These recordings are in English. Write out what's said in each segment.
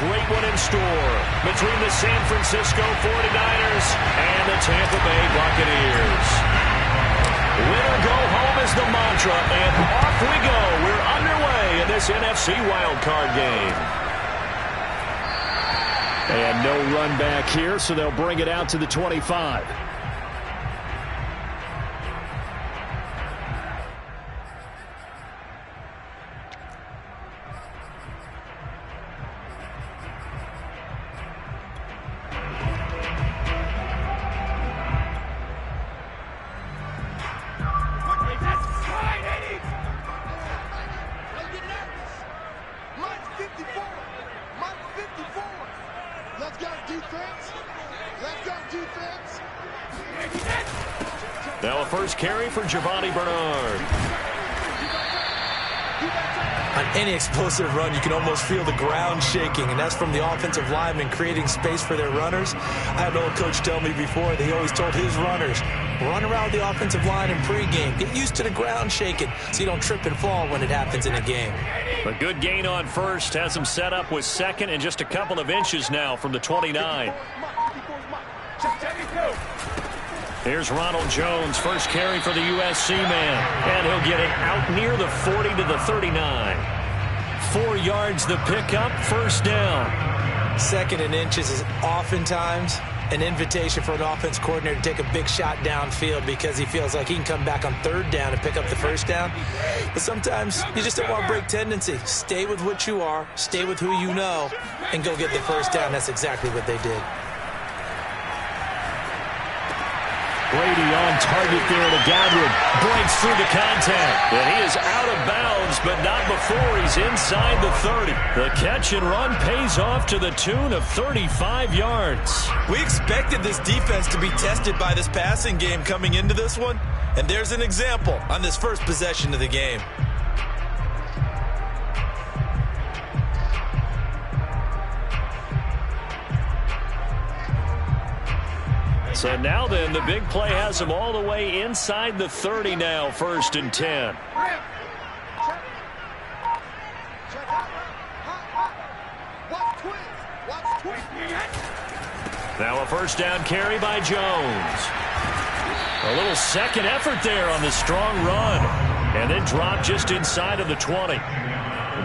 great one in store between the San Francisco 49ers and the Tampa Bay Buccaneers. Winner go home is the mantra, and off we go. We're underway in this NFC wildcard game. And no run back here, so they'll bring it out to the 25. Now a first carry for Giovanni Bernard. On any explosive run, you can almost feel the ground shaking, and that's from the offensive linemen creating space for their runners. I had an old coach tell me before that he always told his runners, run around the offensive line in pregame. Get used to the ground shaking so you don't trip and fall when it happens in a game. A good gain on first has him set up with second and just a couple of inches now from the 29. Here's Ronald Jones, first carry for the USC man, and he'll get it out near the 40 to the 39. 4 yards the pickup, first down. Second and inches is oftentimes an invitation for an offense coordinator to take a big shot downfield because he feels like he can come back on third down and pick up the first down. But sometimes you just don't want to break tendency. Stay with what you are, stay with who you know, and go get the first down. That's exactly what they did. Brady on target there to Godwin. Breaks through the contact. And he is out of bounds, but not before he's inside the 30. The catch and run pays off to the tune of 35 yards. We expected this defense to be tested by this passing game coming into this one. And there's an example on this first possession of the game. So now then, the big play has him all the way inside the 30 now, first and 10. Now a first down carry by Jones. A little second effort there on the strong run. And then drop just inside of the 20.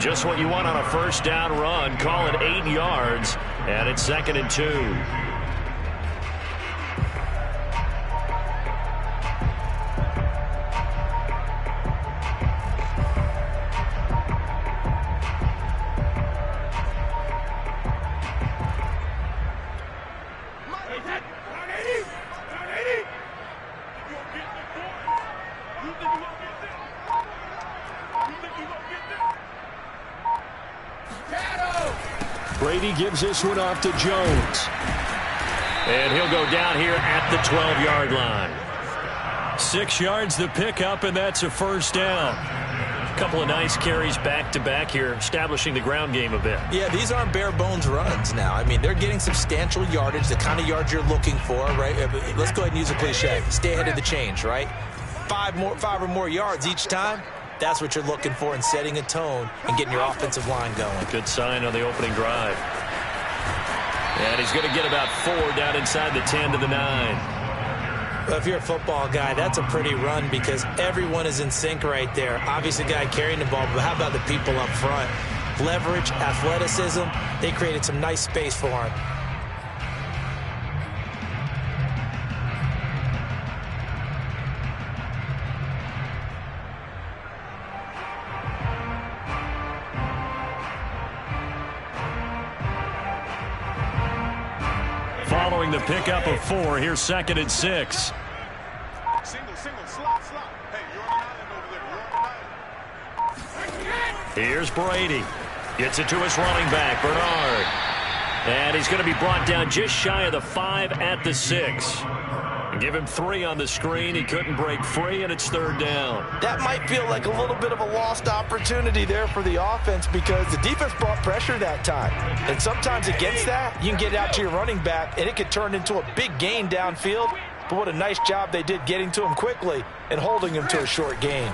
Just what you want on a first down run. Call it 8 yards. And it's second and 2. Brady gives this one off to Jones. And he'll go down here at the 12-yard line. 6 yards the pickup, and that's a first down. A couple of nice carries back-to-back here, establishing the ground game a bit. Yeah, these aren't bare-bones runs now. I mean, they're getting substantial yardage, the kind of yards you're looking for, right? Let's go ahead and use a cliche. Stay ahead of the change, right? 5 or more yards each time. That's what you're looking for in setting a tone and getting your offensive line going. Good sign on the opening drive. And he's going to get about 4 down inside the 10 to the 9. Well, if you're a football guy, that's a pretty run because everyone is in sync right there. Obviously, the guy carrying the ball, but how about the people up front? Leverage, athleticism, they created some nice space for him. Following the pickup of 4, here's second and 6. Single, slot. Hey, you're on the island over there. You're on the island. Here's Brady. Gets it to his running back, Bernard. And he's going to be brought down just shy of the 5 at the 6. Give him 3 on the screen. He couldn't break free, and it's third down. That might feel like a little bit of a lost opportunity there for the offense because the defense brought pressure that time. And sometimes against that, you can get out to your running back, and it could turn into a big gain downfield. But what a nice job they did getting to him quickly and holding him to a short gain.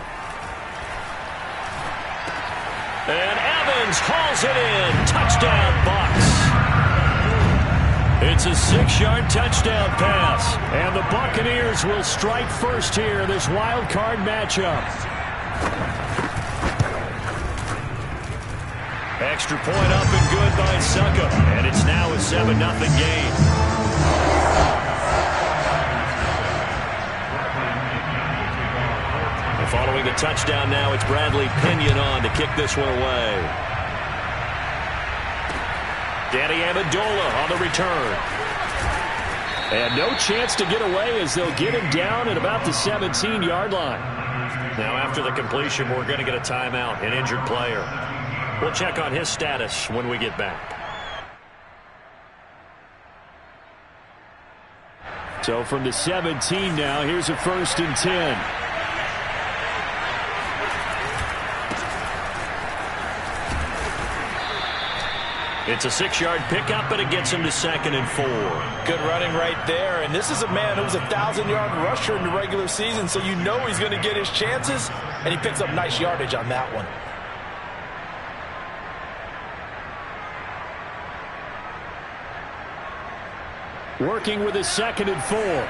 And Evans hauls it in. Touchdown, Bucs. It's a 6-yard touchdown pass. And the Buccaneers will strike first here in this wild card matchup. Extra point up and good by Suckup. And it's now a 7-0 game. And following the touchdown now, it's Bradley Pinion on to kick this one away. Danny Amendola on the return. And no chance to get away as they'll get him down at about the 17-yard line. Now after the completion, we're going to get a timeout, an injured player. We'll check on his status when we get back. So from the 17 now, here's a 1st and 10. It's a 6-yard pickup, but it gets him to 2nd and 4. Good running right there. And this is a man who was a 1,000-yard rusher in the regular season, so you know he's going to get his chances. And he picks up nice yardage on that one. Working with a 2nd and 4.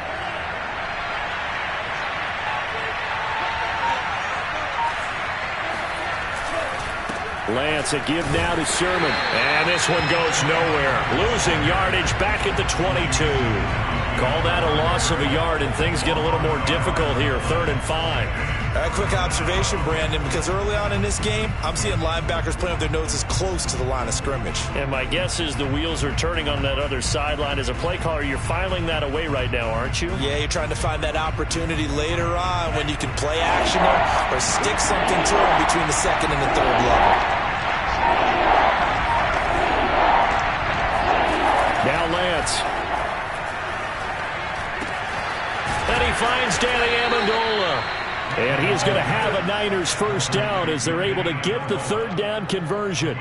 Lance, a give now to Sherman. And this one goes nowhere. Losing yardage back at the 22. Call that a loss of a yard, and things get a little more difficult here. 3rd and 5. A quick observation, Brandon, because early on in this game, I'm seeing linebackers playing with their noses close to the line of scrimmage. And my guess is the wheels are turning on that other sideline. As a play caller, you're filing that away right now, aren't you? Yeah, you're trying to find that opportunity later on when you can play action or stick something to them between the 2nd and the 3rd level. Now Lance. And he finds Danny Amendola. And he is going to have a Niners 1st down as they're able to get the 3rd down conversion.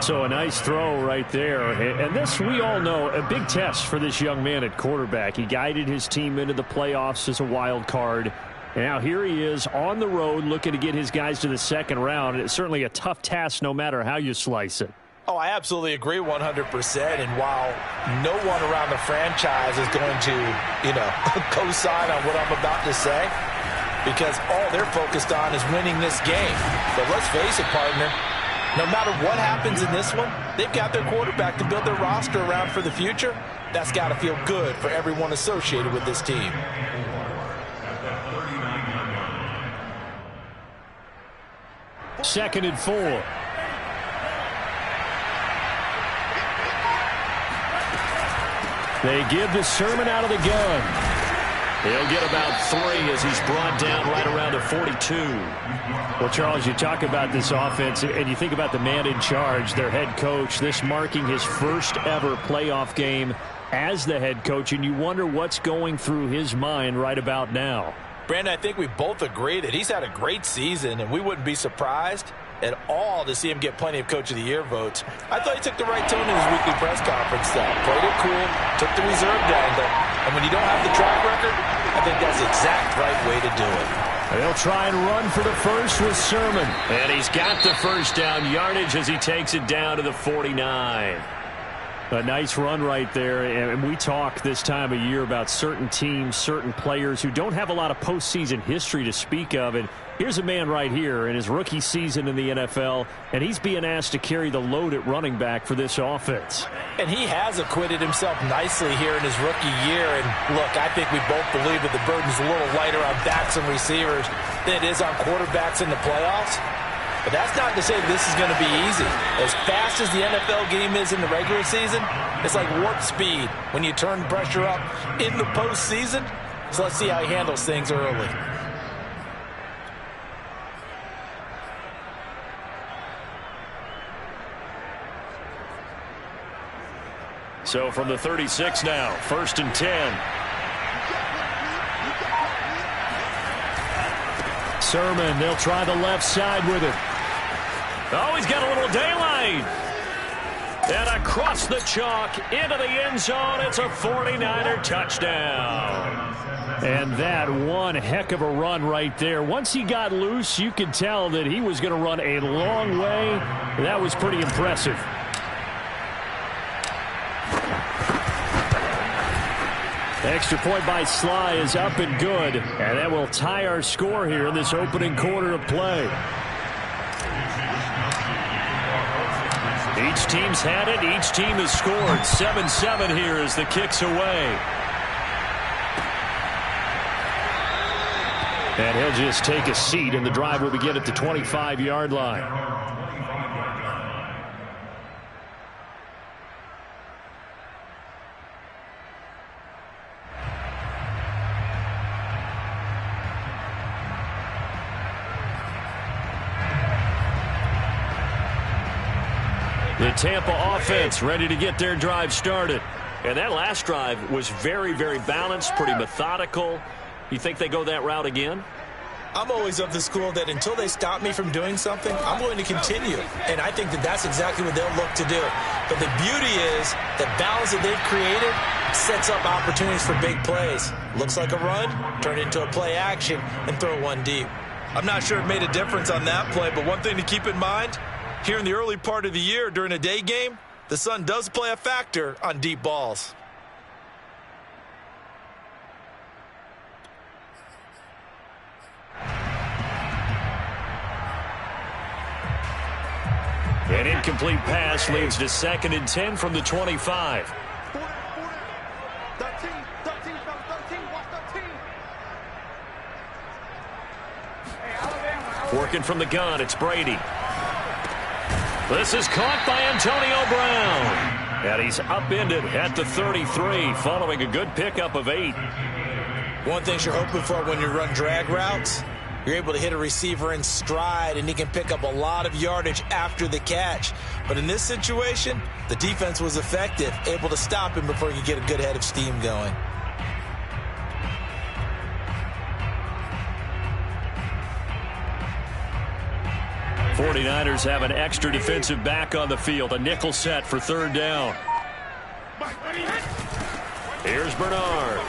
So a nice throw right there. And this, we all know, a big test for this young man at quarterback. He guided his team into the playoffs as a wild card. And now here he is on the road looking to get his guys to the 2nd round. It's certainly a tough task no matter how you slice it. Oh, I absolutely agree 100%. And while no one around the franchise is going to, co-sign on what I'm about to say, because all they're focused on is winning this game. But let's face it, partner, no matter what happens in this one, they've got their quarterback to build their roster around for the future. That's got to feel good for everyone associated with this team. Second and 4. They give the Sherman out of the gun. He'll get about 3 as he's brought down right around a 42. Well, Charles, you talk about this offense, and you think about the man in charge, their head coach, this marking his first ever playoff game as the head coach, and you wonder what's going through his mind right about now. Brandon, I think we both agree that he's had a great season, and we wouldn't be surprised at all to see him get plenty of Coach of the Year votes. I thought he took the right tone in his weekly press conference, though. Played it cool, took the reserved angle, and when you don't have the track record, I think that's the exact right way to do it. They'll try and run for the first with Sherman. And he's got the 1st down yardage as he takes it down to the 49. A nice run right there, and we talk this time of year about certain teams, certain players who don't have a lot of postseason history to speak of, and here's a man right here in his rookie season in the NFL, and he's being asked to carry the load at running back for this offense. And he has acquitted himself nicely here in his rookie year, and look, I think we both believe that the burden's a little lighter on backs and receivers than it is on quarterbacks in the playoffs. But that's not to say this is going to be easy. As fast as the NFL game is in the regular season, it's like warp speed when you turn pressure up in the postseason. So let's see how he handles things early. So from the 36 now, 1st and 10. Sermon, they'll try the left side with it. Oh, he's got a little daylight. And across the chalk into the end zone, it's a 49er touchdown. And that one heck of a run right there. Once he got loose, you could tell that he was going to run a long way. That was pretty impressive. Extra point by Sly is up and good. And that will tie our score here in this opening quarter of play. Each team's had it. Each team has scored. 7-7 here as the kick's away. And he'll just take a seat, and the drive will begin at the 25-yard line. The Tampa offense ready to get their drive started. And that last drive was very, very balanced, pretty methodical. You think they go that route again? I'm always of the school that until they stop me from doing something, I'm going to continue. And I think that that's exactly what they'll look to do. But the beauty is the balance that they've created sets up opportunities for big plays. Looks like a run, turn it into a play action, and throw one deep. I'm not sure it made a difference on that play, but one thing to keep in mind, here in the early part of the year during a day game, the sun does play a factor on deep balls. An incomplete pass leads to 2nd and 10 from the 25. 13, watch 13. Working from the gun, it's Brady. This is caught by Antonio Brown. And he's upended at the 33 following a good pickup of 8. One thing you're hoping for when you run drag routes, you're able to hit a receiver in stride, and he can pick up a lot of yardage after the catch. But in this situation, the defense was effective, able to stop him before he could get a good head of steam going. '49ers have an extra defensive back on the field, a nickel set for 3rd down. Here's Bernard.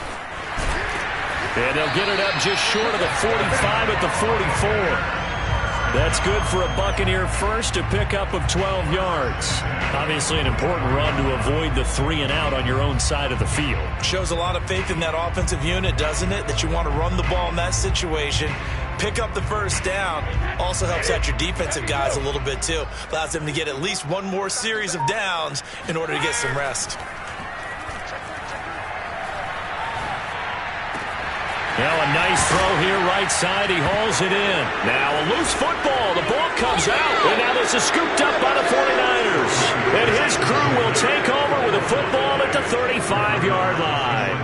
And they'll get it up just short of the 45 at the 44. That's good for a Buccaneer first, a pickup of 12 yards. Obviously an important run to avoid the 3 and out on your own side of the field. Shows a lot of faith in that offensive unit, doesn't it? That you want to run the ball in that situation. Pick up the 1st down. Also helps out your defensive guys a little bit, too. Allows them to get at least one more series of downs in order to get some rest. Now a nice throw here, right side. He hauls it in. Now a loose football. The ball comes out. And now this is scooped up by the 49ers. And his crew will take over with a football at the 35-yard line.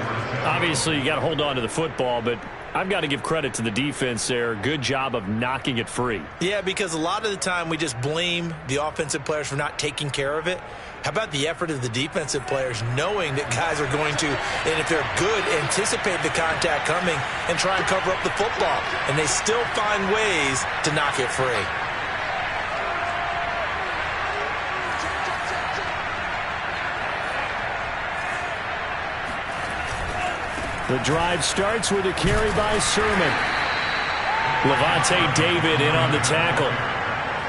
Obviously, you got to hold on to the football, but I've got to give credit to the defense there. Good job of knocking it free. Yeah, because a lot of the time we just blame the offensive players for not taking care of it. How about the effort of the defensive players knowing that guys are going to, and if they're good, anticipate the contact coming and try and cover up the football. And they still find ways to knock it free. The drive starts with a carry by Sermon. Levante David in on the tackle.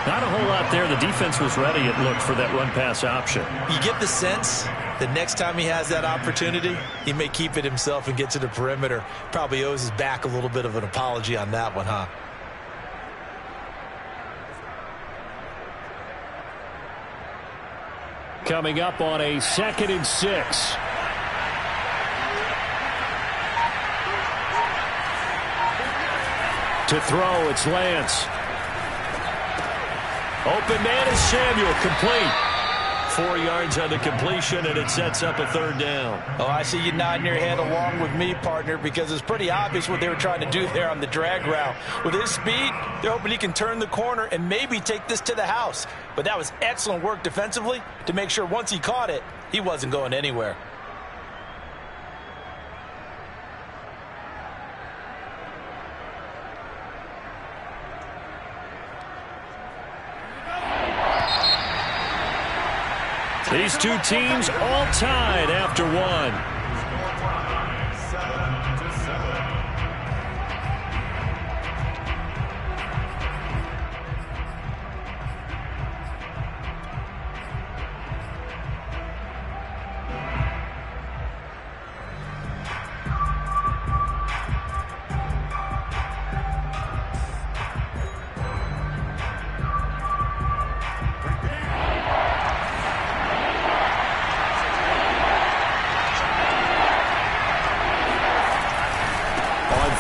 Not a whole lot there. The defense was ready, it looked, for that run-pass option. You get the sense that next time he has that opportunity, he may keep it himself and get to the perimeter. Probably owes his back a little bit of an apology on that one, huh? Coming up on a 2nd and 6. To throw, it's Lance. Open man is Samuel, complete. 4 yards on the completion, and it sets up a 3rd down. Oh, I see you nodding your head along with me, partner, because it's pretty obvious what they were trying to do there on the drag route. With his speed, they're hoping he can turn the corner and maybe take this to the house. But that was excellent work defensively to make sure once he caught it, he wasn't going anywhere. These two teams all tied after one.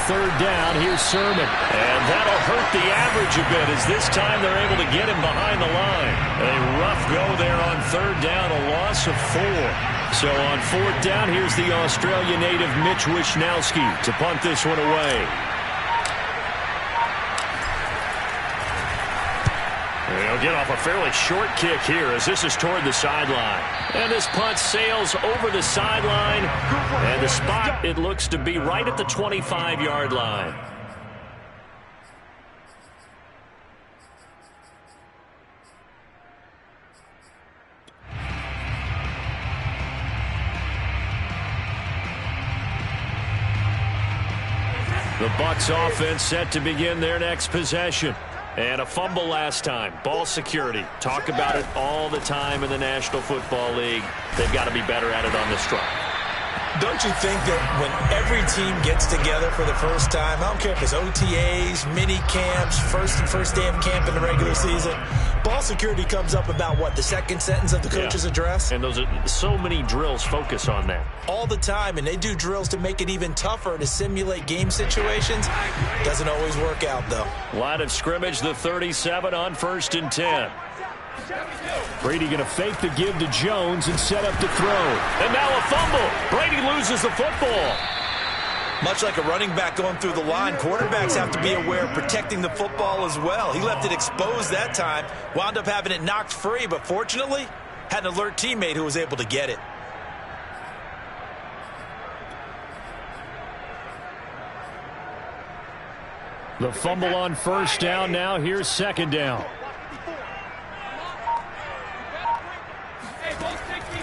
third down. Here's Sermon. And that'll hurt the average a bit, as this time they're able to get him behind the line. A rough go there on third down, a loss of 4. So on fourth down, here's the Australia native Mitch Wishnowsky to punt this one away. They'll get off a fairly short kick here as this is toward the sideline. And this punt sails over the sideline. And the spot, it looks to be right at the 25-yard line. The Bucs offense set to begin their next possession. And a fumble last time. Ball security. Talk about it all the time in the National Football League. They've got to be better at it on this drive. Don't you think that when every team gets together for the first time, I don't care if it's OTAs, mini camps, first day of camp in the regular season, ball security comes up about what, the second sentence of the coach's address? And those are so many drills focus on that. All the time, and they do drills to make it even tougher to simulate game situations. Doesn't always work out, though. Line of scrimmage, the 37 on 1st and 10. Brady going to fake the give to Jones and set up to throw. And now a fumble. Brady loses the football. Much like a running back going through the line, quarterbacks have to be aware of protecting the football as well. He left it exposed that time, wound up having it knocked free, but fortunately, had an alert teammate who was able to get it. The fumble on first down. Now here's second down.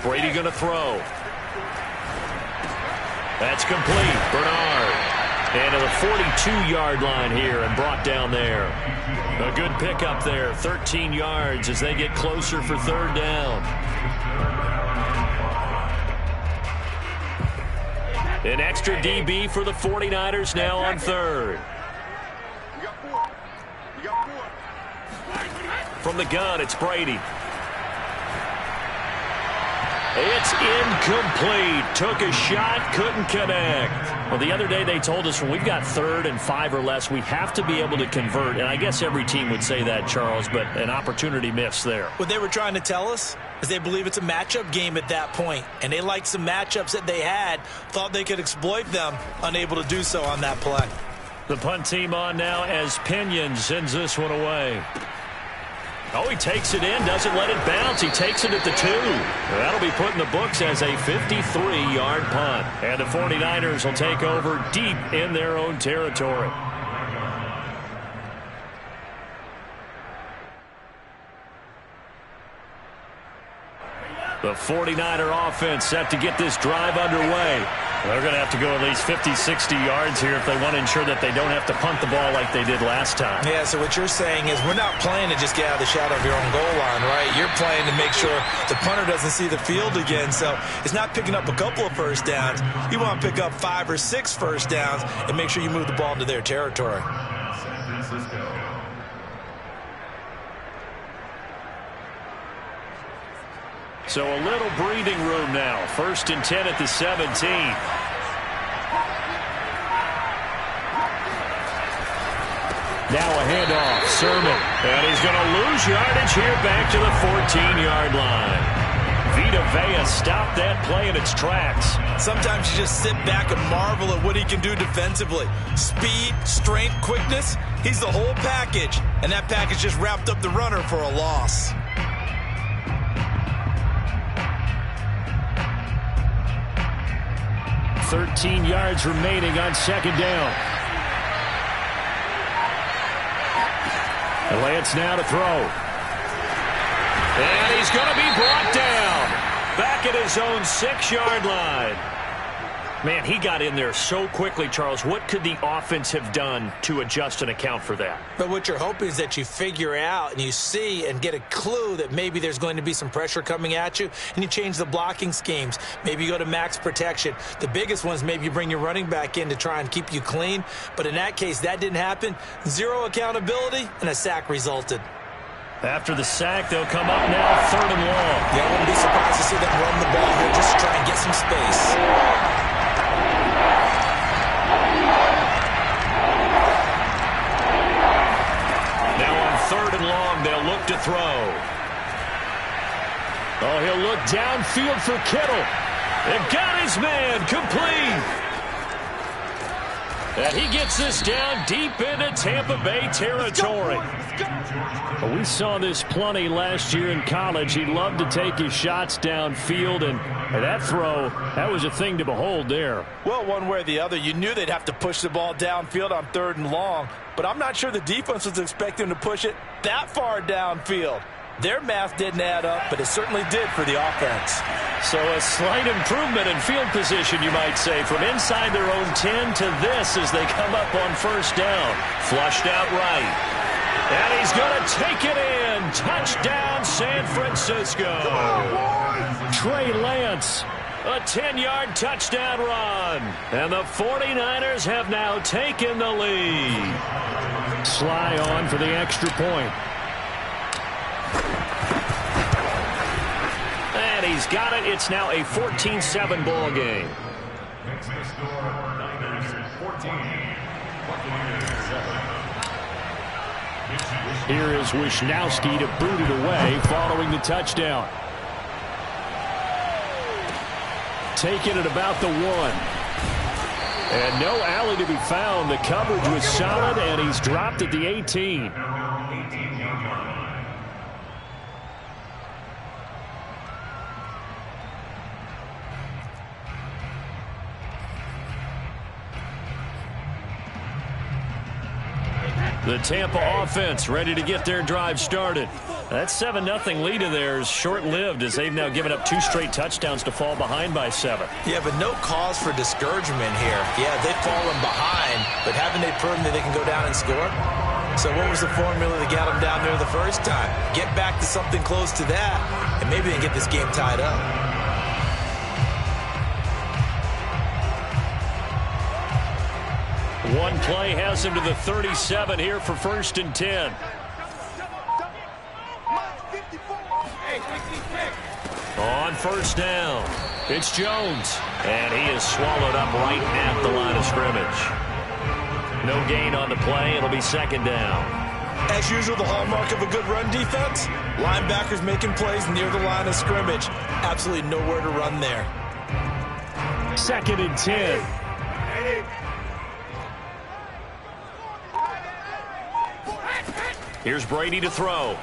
Brady going to throw. That's complete. Bernard. And to the 42-yard line here and brought down there. A good pickup there. 13 yards as they get closer for third down. An extra DB for the 49ers now on third. From the gun, it's Brady. It's incomplete. Took a shot, couldn't connect. Well, the other day they told us when we've got 3rd and 5 or less, we have to be able to convert. And I guess every team would say that, Charles, but an opportunity missed there. What they were trying to tell us is they believe it's a matchup game at that point. And they liked some matchups that they had, thought they could exploit them, unable to do so on that play. The punt team on now as Pinion sends this one away. Oh, he takes it in, doesn't let it bounce. He takes it at the 2. That'll be put in the books as a 53-yard punt. And the 49ers will take over deep in their own territory. The 49er offense set to get this drive underway. They're going to have to go at least 50, 60 yards here if they want to ensure that they don't have to punt the ball like they did last time. Yeah, so what you're saying is we're not playing to just get out of the shadow of your own goal line, right? You're playing to make sure the punter doesn't see the field again. So it's not picking up a couple of first downs. You want to pick up 5 or 6 first downs and make sure you move the ball into their territory. So a little breathing room now. 1st and 10 at the 17. Now a handoff. Sermon. And he's going to lose yardage here back to the 14-yard line. Vita Vea stopped that play in its tracks. Sometimes you just sit back and marvel at what he can do defensively. Speed, strength, quickness. He's the whole package. And that package just wrapped up the runner for a loss. 13 yards remaining on second down. Lance now to throw. And he's going to be brought down. Back at his own 6-yard line. Man, he got in there so quickly, Charles. What could the offense have done to adjust and account for that? But what you're hoping is that you figure out and you see and get a clue that maybe there's going to be some pressure coming at you, and you change the blocking schemes. Maybe you go to max protection. The biggest ones, maybe you bring your running back in to try and keep you clean. But in that case, that didn't happen. 0 accountability, and a sack resulted. After the sack, they'll come up now, 3rd and long. Yeah, I wouldn't be surprised to see them run the ball here just to try and get some space. downfield for Kittle. And got his man complete. And he gets this down deep into Tampa Bay territory. Well, we saw this plenty last year in college. He loved to take his shots downfield, and that throw, that was a thing to behold there. Well, one way or the other, you knew they'd have to push the ball downfield on 3rd and long, but I'm not sure the defense was expecting to push it that far downfield. Their math didn't add up, but it certainly did for the offense. So a slight improvement in field position, you might say, from inside their own 10 to this as they come up on 1st down. Flushed out right. And he's going to take it in. Touchdown, San Francisco. Trey Lance, a 10-yard touchdown run. And the 49ers have now taken the lead. Sly on for the extra point. And he's got it. It's now a 14-7 ball game. Here is Wisnowski to boot it away following the touchdown. Taking it about the 1. And no alley to be found. The coverage was solid, and he's dropped at the 18. The Tampa offense ready to get their drive started. That 7-0 lead of theirs short-lived as they've now given up 2 straight touchdowns to fall behind by 7. Yeah, but no cause for discouragement here. Yeah, they've fallen behind, but haven't they proven that they can go down and score? So what was the formula that got them down there the first time? Get back to something close to that, and maybe they can get this game tied up. One play has him to the 37 here for 1st and 10. On 1st down, it's Jones. And he is swallowed up right at the line of scrimmage. No gain on the play. It'll be 2nd down. As usual, the hallmark of a good run defense, linebackers making plays near the line of scrimmage. Absolutely nowhere to run there. 2nd and 10. Here's Brady to throw.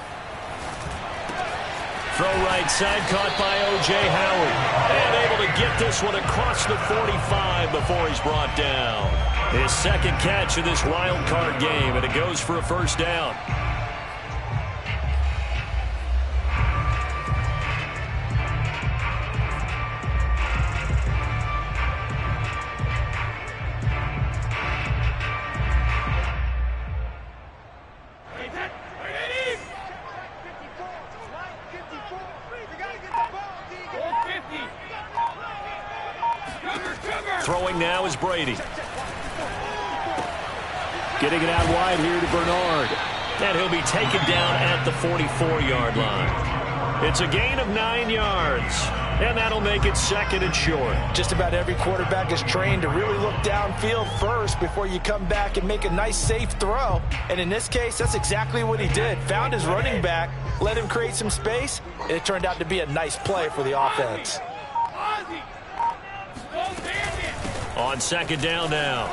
Throw right side, caught by O.J. Howard. And able to get this one across the 45 before he's brought down. His 2nd catch of this wild card game, and it goes for a 1st down. Throwing now is Brady. Getting it out wide here to Bernard. And he'll be taken down at the 44-yard line. It's a gain of 9 yards. And that'll make it 2nd and short. Just about every quarterback is trained to really look downfield first before you come back and make a nice, safe throw. And in this case, that's exactly what he did. Found his running back, let him create some space, and it turned out to be a nice play for the offense. On 2nd down now,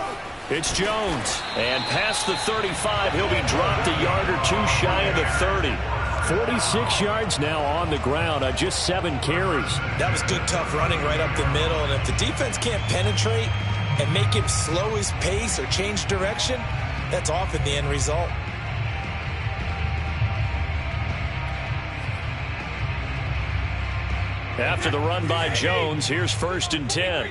it's Jones. And past the 35, he'll be dropped a yard or 2 shy of the 30. 46 yards now on the ground on just 7 carries. That was good, tough running right up the middle. And if the defense can't penetrate and make him slow his pace or change direction, that's often the end result. After the run by Jones, here's 1st and 10.